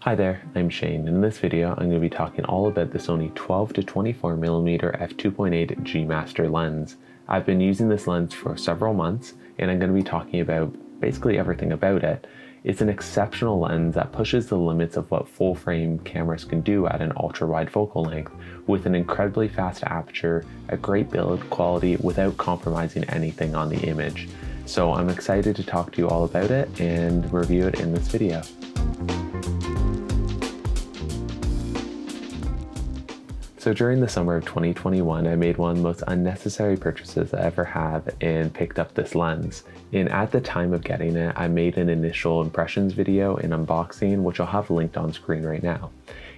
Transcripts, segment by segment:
Hi there, I'm Shane, and in this video I'm going to be talking all about the Sony 12-24mm f2.8 G Master lens. I've been using this lens for several months and I'm going to be talking about basically everything about it. It's an exceptional lens that pushes the limits of what full frame cameras can do at an ultra wide focal length with an incredibly fast aperture, a great build quality without compromising anything on the image. So I'm excited to talk to you all about it and review it in this video. So during the summer of 2021, I made one of the most unnecessary purchases I ever have and picked up this lens. And at the time of getting it, I made an initial impressions video and unboxing, which I'll have linked on screen right now.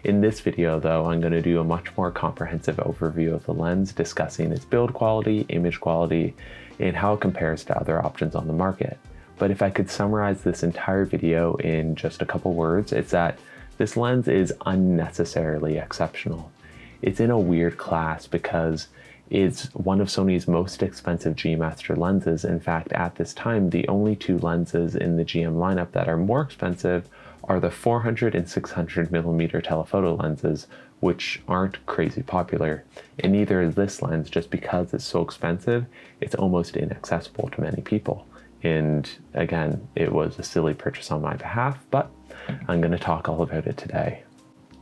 In this video though, I'm going to do a much more comprehensive overview of the lens, discussing its build quality, image quality, and how it compares to other options on the market. But if I could summarize this entire video in just a couple words, it's that this lens is unnecessarily exceptional. It's in a weird class because it's one of Sony's most expensive G Master lenses. In fact, at this time, the only two lenses in the GM lineup that are more expensive are the 400 and 600mm telephoto lenses, which aren't crazy popular. And neither is this lens. Just because it's so expensive, it's almost inaccessible to many people. And again, it was a silly purchase on my behalf, but I'm going to talk all about it today.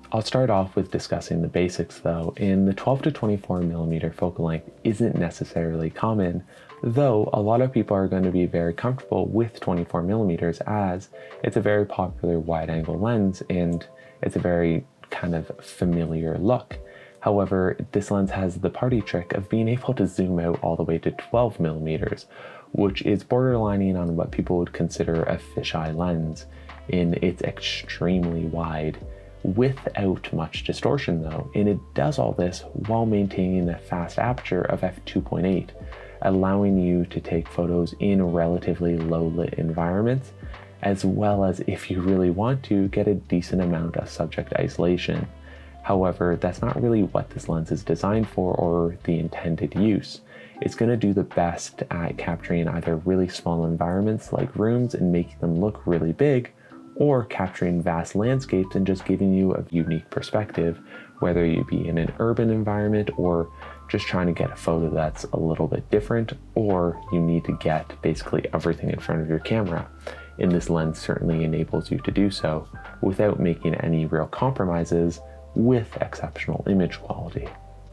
I'll start off with discussing the basics though, and the 12-24mm focal length isn't necessarily common, though a lot of people are going to be very comfortable with 24mm as it's a very popular wide-angle lens and it's a very kind of familiar look. However, this lens has the party trick of being able to zoom out all the way to 12mm, which is borderlining on what people would consider a fisheye lens, and it's extremely wide without much distortion though, and it does all this while maintaining a fast aperture of f2.8, allowing you to take photos in relatively low lit environments, as well as, if you really want to, get a decent amount of subject isolation. However, that's not really what this lens is designed for or the intended use. It's going to do the best at capturing either really small environments like rooms and making them look really big, or capturing vast landscapes and just giving you a unique perspective, whether you be in an urban environment or just trying to get a photo that's a little bit different, or you need to get basically everything in front of your camera. And this lens certainly enables you to do so without making any real compromises with exceptional image quality.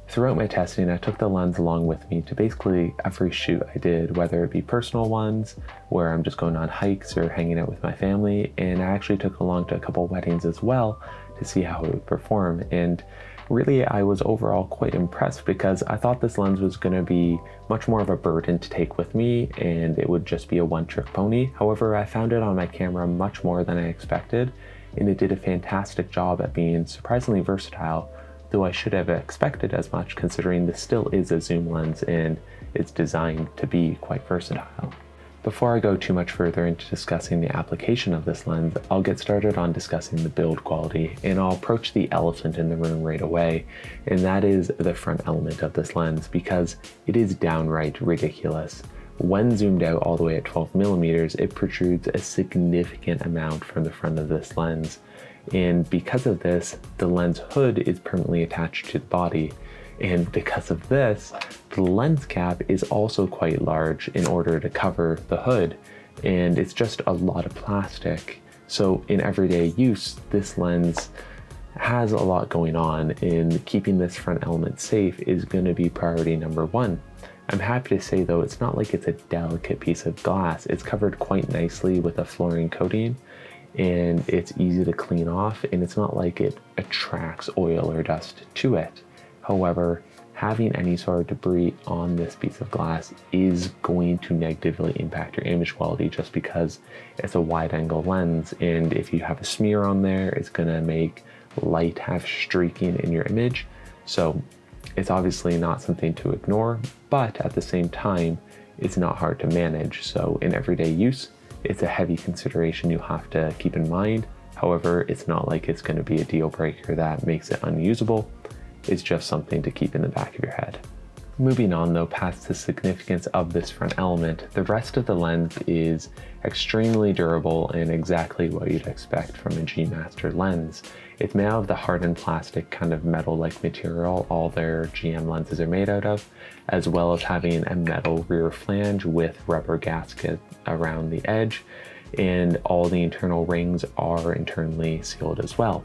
Throughout my testing, I took the lens along with me to basically every shoot I did, whether it be personal ones, where I'm just going on hikes or hanging out with my family, and I actually took it along to a couple weddings as well to see how it would perform. And really, I was overall quite impressed because I thought this lens was going to be much more of a burden to take with me and it would just be a one-trick pony. However, I found it on my camera much more than I expected, and it did a fantastic job at being surprisingly versatile, though I should have expected as much considering this still is a zoom lens and it's designed to be quite versatile. Before I go too much further into discussing the application of this lens, I'll get started on discussing the build quality, and I'll approach the elephant in the room right away, and that is the front element of this lens, because it is downright ridiculous. When zoomed out all the way at 12mm, it protrudes a significant amount from the front of this lens. And because of this, the lens hood is permanently attached to the body. And because of this, the lens cap is also quite large in order to cover the hood. And it's just a lot of plastic. So in everyday use, this lens has a lot going on, and keeping this front element safe is going to be priority number one. I'm happy to say though, it's not like it's a delicate piece of glass. It's covered quite nicely with a fluorine coating, and it's easy to clean off, and it's not like it attracts oil or dust to it. However, having any sort of debris on this piece of glass is going to negatively impact your image quality just because it's a wide angle lens, and if you have a smear on there, it's going to make light have streaking in your image. So it's obviously not something to ignore, but at the same time, it's not hard to manage. So in everyday use, it's a heavy consideration you have to keep in mind. However, it's not like it's going to be a deal breaker that makes it unusable. It's just something to keep in the back of your head. Moving on though, past the significance of this front element, the rest of the lens is extremely durable and exactly what you'd expect from a G Master lens. It's made out of the hardened plastic kind of metal-like material all their GM lenses are made out of, as well as having a metal rear flange with rubber gasket around the edge, and all the internal rings are internally sealed as well.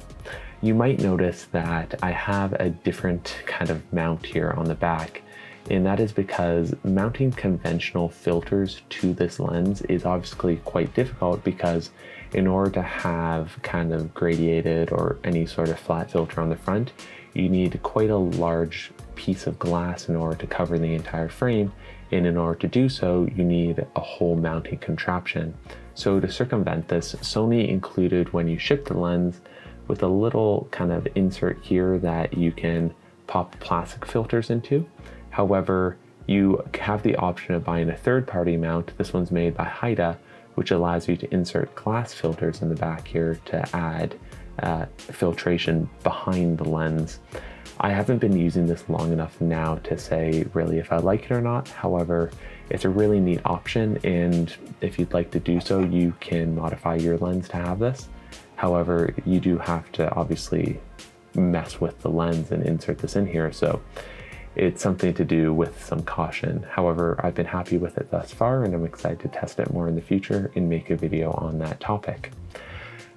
You might notice that I have a different kind of mount here on the back, and that is because mounting conventional filters to this lens is obviously quite difficult, because in order to have kind of gradiated or any sort of flat filter on the front, you need quite a large piece of glass in order to cover the entire frame, and in order to do so, you need a whole mounting contraption. So to circumvent this, Sony included, when you ship the lens, with a little kind of insert here that you can pop plastic filters into. However, you have the option of buying a third-party mount. This one's made by Haida, which allows you to insert glass filters in the back here to add filtration behind the lens. I haven't been using this long enough now to say really if I like it or not. However, it's a really neat option, and if you'd like to do so, you can modify your lens to have this. However, you do have to obviously mess with the lens and insert this in here, so it's something to do with some caution. However, I've been happy with it thus far, and I'm excited to test it more in the future and make a video on that topic.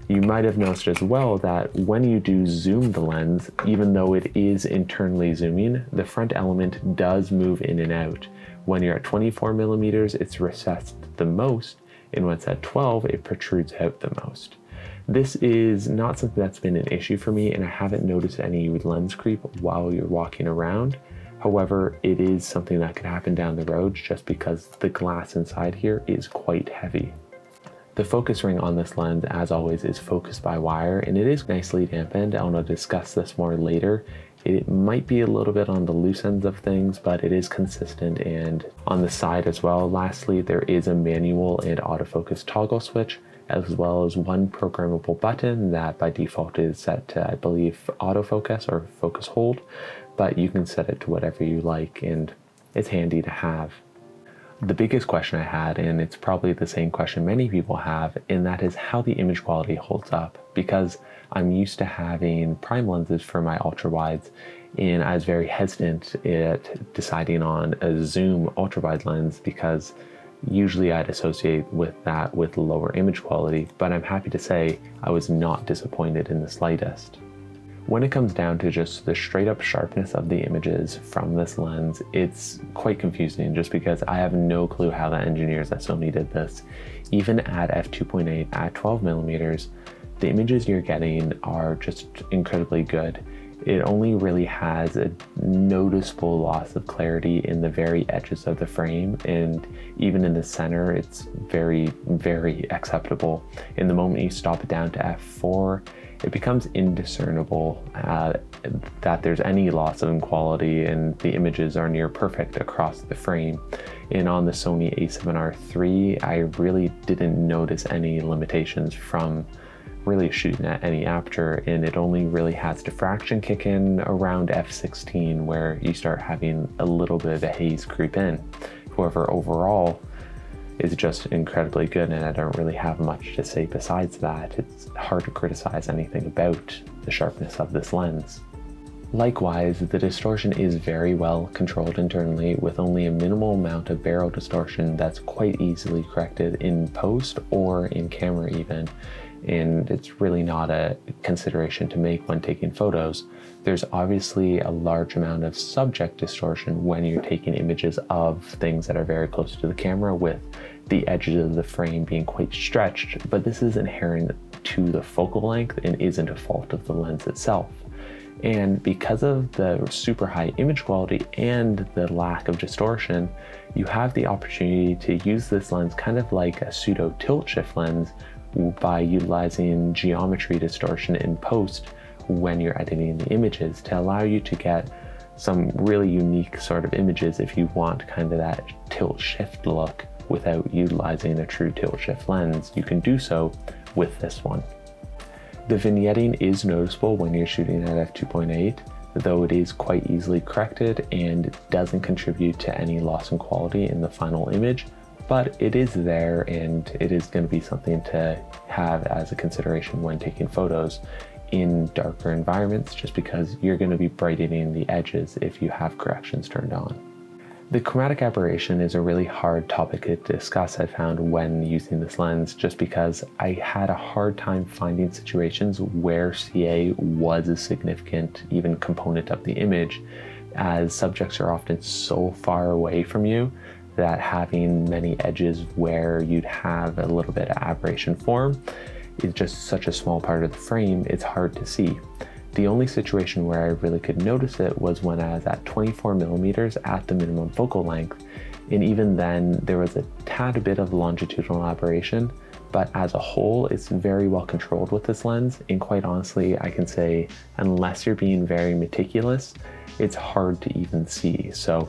You might have noticed as well that when you do zoom the lens, even though it is internally zooming, the front element does move in and out. When you're at 24 millimeters, it's recessed the most, and when it's at 12, it protrudes out the most. This is not something that's been an issue for me, and I haven't noticed any lens creep while you're walking around. However, it is something that could happen down the road just because the glass inside here is quite heavy. The focus ring on this lens, as always, is focused by wire, and it is nicely dampened. I want to discuss this more later. It might be a little bit on the loose ends of things, but it is consistent and on the side as well. Lastly, there is a manual and autofocus toggle switch, as well as one programmable button that by default is set to, I believe, autofocus or focus hold, but you can set it to whatever you like, and it's handy to have. The biggest question I had, and it's probably the same question many people have, and that is how the image quality holds up, because I'm used to having prime lenses for my ultra wides, and I was very hesitant at deciding on a zoom ultra wide lens because usually I'd associate with that with lower image quality, but I'm happy to say I was not disappointed in the slightest. When it comes down to just the straight up sharpness of the images from this lens, it's quite confusing just because I have no clue how the engineers at Sony did this. Even at f2.8 at 12 millimeters, the images you're getting are just incredibly good. It only really has a noticeable loss of clarity in the very edges of the frame, and even in the center, it's very, very acceptable. In the moment you stop it down to f4, it becomes indiscernible that there's any loss of quality, and the images are near perfect across the frame. And on the Sony a7R III, I really didn't notice any limitations from really shooting at any aperture, and it only really has diffraction kick in around f16 where you start having a little bit of a haze creep in. However, overall is just incredibly good, and I don't really have much to say besides that. It's hard to criticize anything about the sharpness of this lens. Likewise, the distortion is very well controlled internally with only a minimal amount of barrel distortion that's quite easily corrected in post or in camera even, and it's really not a consideration to make when taking photos. There's obviously a large amount of subject distortion when you're taking images of things that are very close to the camera, with the edges of the frame being quite stretched, but this is inherent to the focal length and isn't a fault of the lens itself. And because of the super high image quality and the lack of distortion, you have the opportunity to use this lens kind of like a pseudo tilt shift lens by utilizing geometry distortion in post when you're editing the images to allow you to get some really unique sort of images if you want kind of that tilt shift look without utilizing a true tilt shift lens. You can do so with this one. The vignetting is noticeable when you're shooting at f2.8. though it is quite easily corrected and doesn't contribute to any loss in quality in the final image, but it is there and it is going to be something to have as a consideration when taking photos in darker environments, just because you're going to be brightening the edges if you have corrections turned on. The chromatic aberration is a really hard topic to discuss, I found, when using this lens, just because I had a hard time finding situations where CA was a significant even component of the image, as subjects are often so far away from you that having many edges where you'd have a little bit of aberration form is just such a small part of the frame, it's hard to see. The only situation where I really could notice it was when I was at 24 millimeters at the minimum focal length, and even then there was a tad bit of longitudinal aberration, but as a whole it's very well controlled with this lens, and quite honestly I can say unless you're being very meticulous, it's hard to even see. So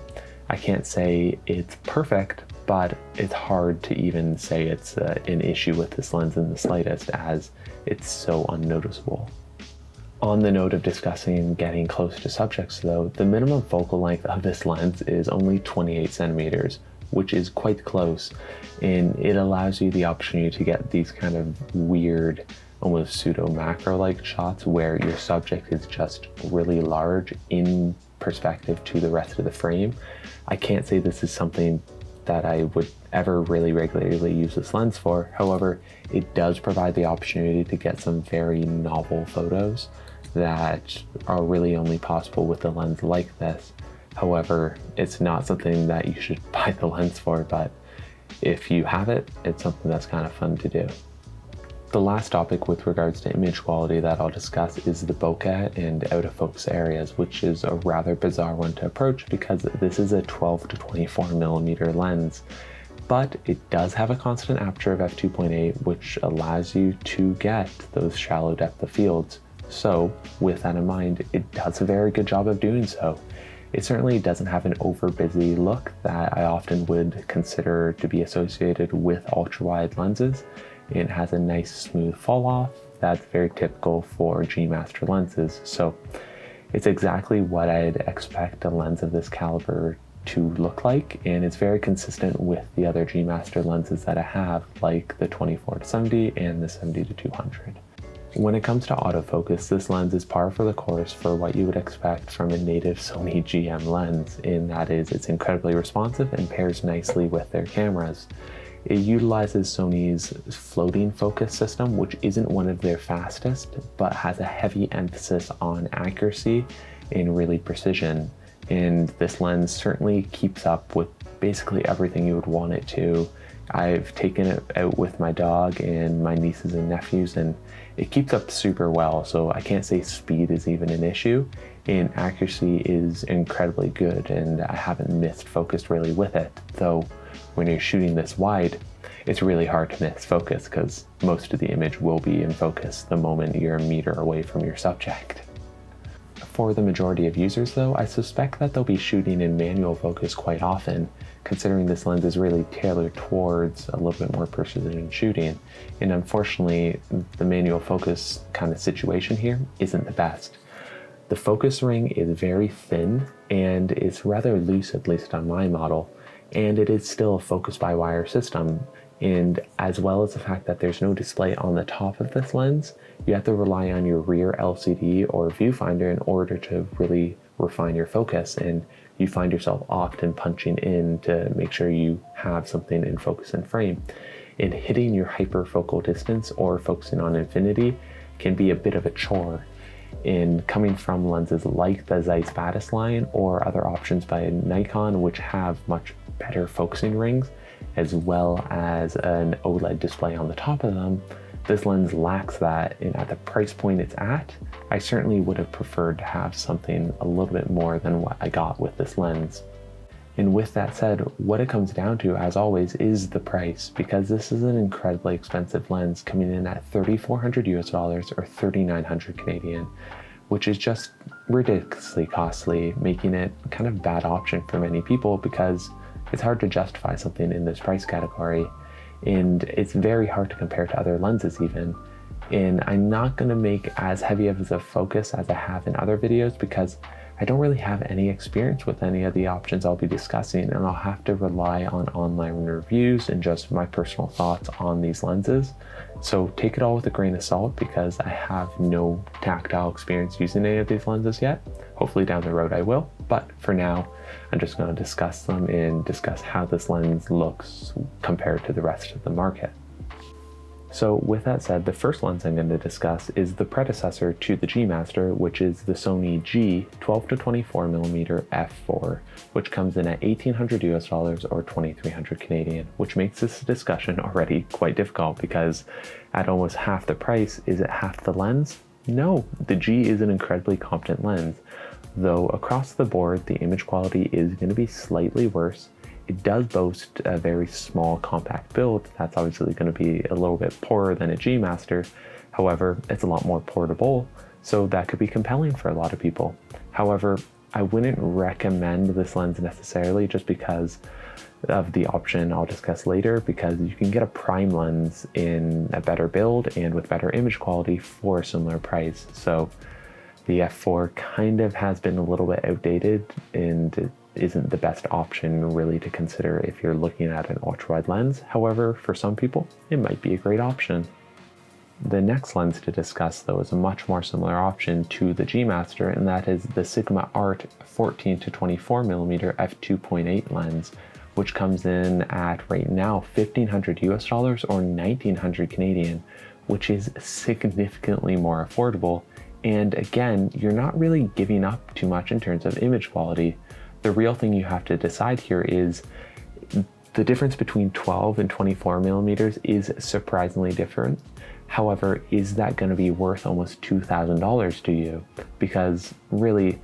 I can't say it's perfect, but it's hard to even say it's an issue with this lens in the slightest, as it's so unnoticeable. On the note of discussing getting close to subjects though, the minimum focal length of this lens is only 28 centimeters, which is quite close, and it allows you the opportunity to get these kind of weird, almost pseudo macro-like shots where your subject is just really large in perspective to the rest of the frame. I can't say this is something that I would ever really regularly use this lens for. However, it does provide the opportunity to get some very novel photos that are really only possible with a lens like this. However, it's not something that you should buy the lens for, but if you have it, it's something that's kind of fun to do. The last topic with regards to image quality that I'll discuss is the bokeh and out of focus areas, which is a rather bizarre one to approach because this is a 12 to 24 millimeter lens, but it does have a constant aperture of f2.8, which allows you to get those shallow depth of fields. So with that in mind, it does a very good job of doing so. It certainly doesn't have an over busy look that I often would consider to be associated with ultra wide lenses. It has a nice smooth fall off that's very typical for G Master lenses. So it's exactly what I'd expect a lens of this caliber to look like, and it's very consistent with the other G Master lenses that I have, like the 24-70 and the 70-200. When it comes to autofocus, this lens is par for the course for what you would expect from a native Sony GM lens, and that is it's incredibly responsive and pairs nicely with their cameras. It utilizes Sony's floating focus system, which isn't one of their fastest, but has a heavy emphasis on accuracy and really precision. And this lens certainly keeps up with basically everything you would want it to. I've taken it out with my dog and my nieces and nephews, and it keeps up super well. So I can't say speed is even an issue, and accuracy is incredibly good, and I haven't missed focus really with it. Though when you're shooting this wide, it's really hard to miss focus because most of the image will be in focus the moment you're a meter away from your subject. For the majority of users though, I suspect that they'll be shooting in manual focus quite often, considering this lens is really tailored towards a little bit more precision shooting. And unfortunately, the manual focus kind of situation here isn't the best. The focus ring is very thin and it's rather loose, at least on my model, and it is still a focus by wire system. And as well as the fact that there's no display on the top of this lens, you have to rely on your rear LCD or viewfinder in order to really refine your focus, and you find yourself often punching in to make sure you have something in focus and frame. And hitting your hyperfocal distance or focusing on infinity can be a bit of a chore. And coming from lenses like the Zeiss Batisline or other options by Nikon, which have much better focusing rings, as well as an OLED display on the top of them, this lens lacks that, and at the price point it's at, I certainly would have preferred to have something a little bit more than what I got with this lens. And with that said, what it comes down to, as always, is the price, because this is an incredibly expensive lens coming in at $3,400 US or 3,900 Canadian, which is just ridiculously costly, making it kind of a bad option for many people because it's hard to justify something in this price category, and it's very hard to compare to other lenses even. And I'm not going to make as heavy of a focus as I have in other videos because I don't really have any experience with any of the options I'll be discussing, and I'll have to rely on online reviews and just my personal thoughts on these lenses. So take it all with a grain of salt because I have no tactile experience using any of these lenses yet. Hopefully down the road I will, but for now I'm just going to discuss them and discuss how this lens looks compared to the rest of the market. So with that said, the first lens I'm going to discuss is the predecessor to the G Master, which is the Sony G 12-24mm f4, which comes in at $1,800 US or 2,300 Canadian, which makes this discussion already quite difficult because at almost half the price, is it half the lens? No, the G is an incredibly competent lens, though across the board, the image quality is going to be slightly worse. It does boast a very small compact build. That's obviously going to be a little bit poorer than a G Master. However, it's a lot more portable, so that could be compelling for a lot of people. However, I wouldn't recommend this lens necessarily just because of the option I'll discuss later, because you can get a prime lens in a better build and with better image quality for a similar price. So the f4 kind of has been a little bit outdated and isn't the best option really to consider if you're looking at an ultra-wide lens. However, for some people, it might be a great option. The next lens to discuss though is a much more similar option to the G Master, and that is the Sigma Art 14-24mm f2.8 lens, which comes in at right now $1,500 US or 1,900 Canadian, which is significantly more affordable. And again, you're not really giving up too much in terms of image quality. The real thing you have to decide here is the difference between 12 and 24 millimeters is surprisingly different. However, is that going to be worth almost $2,000 to you? Because really,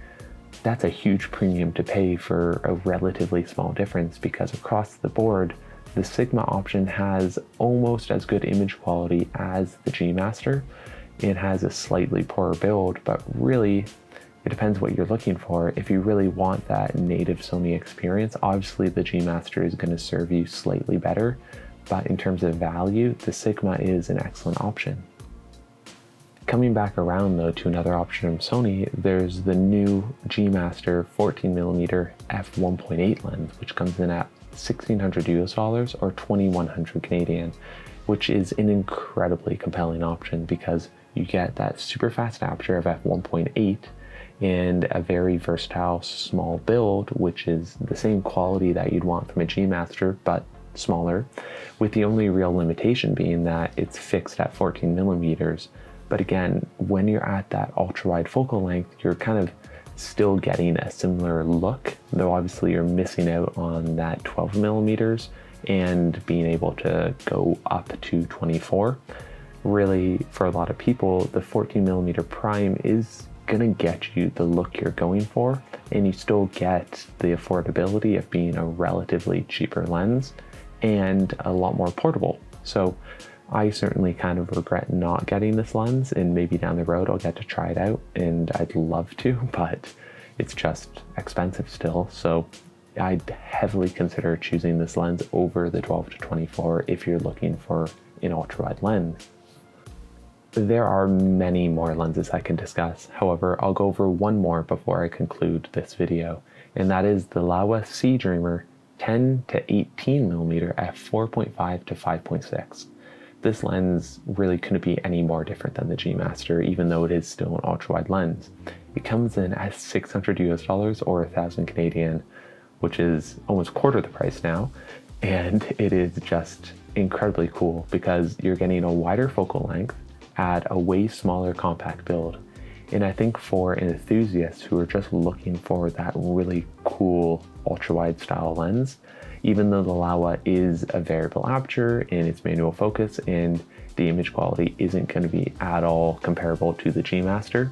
that's a huge premium to pay for a relatively small difference, because across the board, the Sigma option has almost as good image quality as the G Master. It has a slightly poorer build, but really, it depends what you're looking for. If you really want that native Sony experience, obviously the G Master is going to serve you slightly better, but in terms of value, the Sigma is an excellent option. Coming back around though to another option from Sony, there's the new G Master 14mm f1.8 lens, which comes in at $1,600 US or 2,100 Canadian, which is an incredibly compelling option because you get that super fast aperture of f1.8 and a very versatile small build, which is the same quality that you'd want from a G Master, but smaller, with the only real limitation being that it's fixed at 14 millimeters. But again, when you're at that ultra wide focal length, you're kind of still getting a similar look, though obviously you're missing out on that 12 millimeters and being able to go up to 24. Really, for a lot of people, the 14mm prime is gonna get you the look you're going for, and you still get the affordability of being a relatively cheaper lens and a lot more portable. So I certainly kind of regret not getting this lens, and maybe down the road I'll get to try it out, and I'd love to, but it's just expensive still. So I'd heavily consider choosing this lens over the 12-24 if you're looking for an ultra-wide lens. There are many more lenses I can discuss. However, I'll go over one more before I conclude this video, and that is the Laowa Seadreamer 10-18mm f4.5 to 5.6. This lens really couldn't be any more different than the G Master, even though it is still an ultra-wide lens. It comes in at $600 US or 1,000 Canadian, which is almost quarter the price now, and it is just incredibly cool because you're getting a wider focal length at a way smaller compact build. And I think for enthusiasts who are just looking for that really cool ultra-wide style lens, even though the Laowa is a variable aperture and it's manual focus and the image quality isn't going to be at all comparable to the G Master,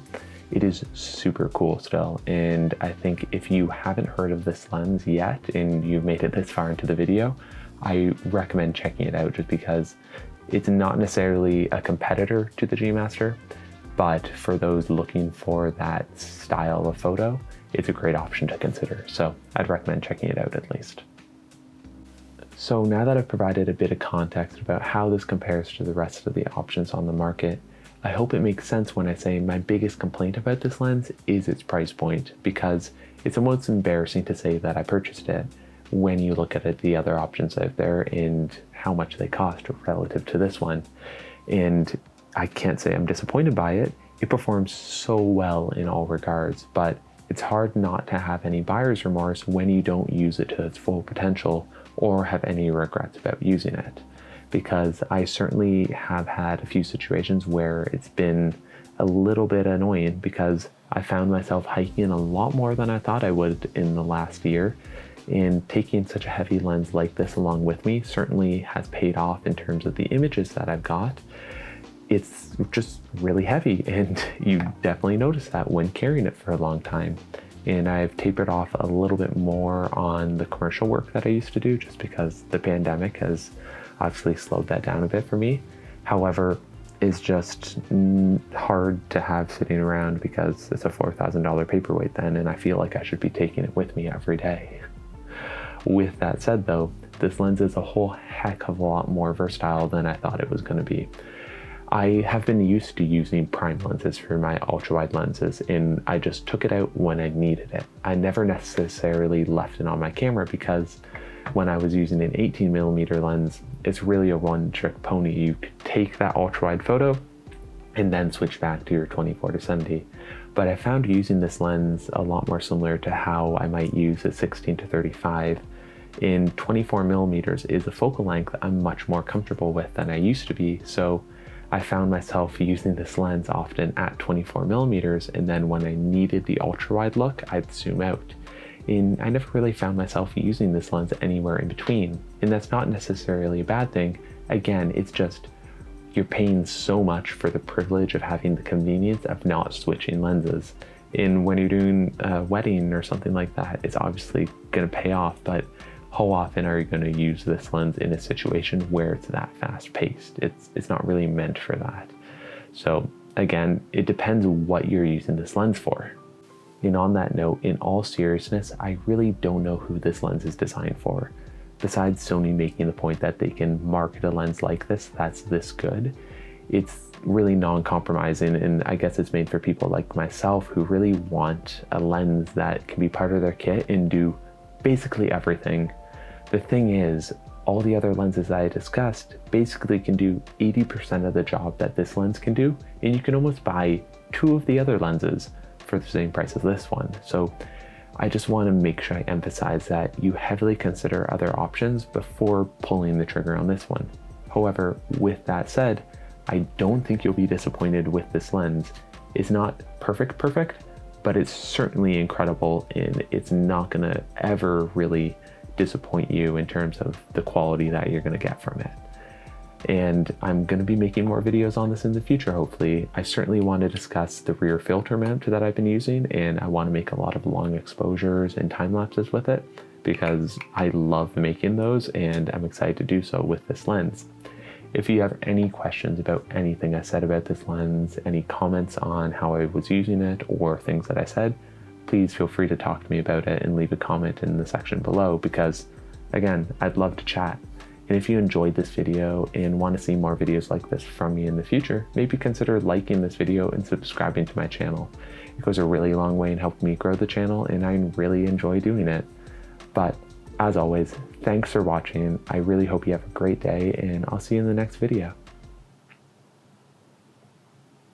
it is super cool still. And I think if you haven't heard of this lens yet and you've made it this far into the video, I recommend checking it out just because it's not necessarily a competitor to the G Master, but for those looking for that style of photo, it's a great option to consider. So I'd recommend checking it out at least. So now that I've provided a bit of context about how this compares to the rest of the options on the market, I hope it makes sense when I say my biggest complaint about this lens is its price point, because it's almost embarrassing to say that I purchased it when you look at it, the other options out there and how much they cost relative to this one. And I can't say I'm disappointed by it. It performs so well in all regards, but it's hard not to have any buyer's remorse when you don't use it to its full potential or have any regrets about using it. Because I certainly have had a few situations where it's been a little bit annoying, because I found myself hiking a lot more than I thought I would in the last year. And taking such a heavy lens like this along with me certainly has paid off in terms of the images that I've got. It's just really heavy, and you definitely notice that when carrying it for a long time. And I've tapered off a little bit more on the commercial work that I used to do, just because the pandemic has obviously slowed that down a bit for me. However, it's just hard to have sitting around because it's a $4,000 paperweight then, and I feel like I should be taking it with me every day. With that said though, this lens is a whole heck of a lot more versatile than I thought it was going to be. I have been used to using prime lenses for my ultra-wide lenses, and I just took it out when I needed it. I never necessarily left it on my camera, because when I was using an 18mm lens, it's really a one-trick pony. You could take that ultra-wide photo and then switch back to your 24-70. But I found using this lens a lot more similar to how I might use a 16-35. In 24mm is a focal length I'm much more comfortable with than I used to be, so I found myself using this lens often at 24mm, and then when I needed the ultra-wide look, I'd zoom out. And I never really found myself using this lens anywhere in between, and that's not necessarily a bad thing. Again, it's just you're paying so much for the privilege of having the convenience of not switching lenses. And when you're doing a wedding or something like that, it's obviously going to pay off, but how often are you going to use this lens in a situation where it's that fast paced? It's not really meant for that. So again, it depends what you're using this lens for. And on that note, in all seriousness, I really don't know who this lens is designed for. Besides Sony making the point that they can market a lens like this that's this good, it's really non-compromising, and I guess it's made for people like myself who really want a lens that can be part of their kit and do basically everything. The thing is, all the other lenses that I discussed basically can do 80% of the job that this lens can do, and you can almost buy 2 of the other lenses for the same price as this one. So I just want to make sure I emphasize that you heavily consider other options before pulling the trigger on this one. However, with that said, I don't think you'll be disappointed with this lens. It's not perfect, but it's certainly incredible, and it's not gonna ever really disappoint you in terms of the quality that you're gonna get from it. And I'm gonna be making more videos on this in the future, hopefully. I certainly want to discuss the rear filter mount that I've been using, and I want to make a lot of long exposures and time lapses with it, because I love making those and I'm excited to do so with this lens. If you have any questions about anything I said about this lens, any comments on how I was using it or things that I said, please feel free to talk to me about it and leave a comment in the section below, because again, I'd love to chat. And if you enjoyed this video and want to see more videos like this from me in the future, maybe consider liking this video and subscribing to my channel. It goes a really long way in helping me grow the channel, and I really enjoy doing it. But as always, thanks for watching. I really hope you have a great day, and I'll see you in the next video.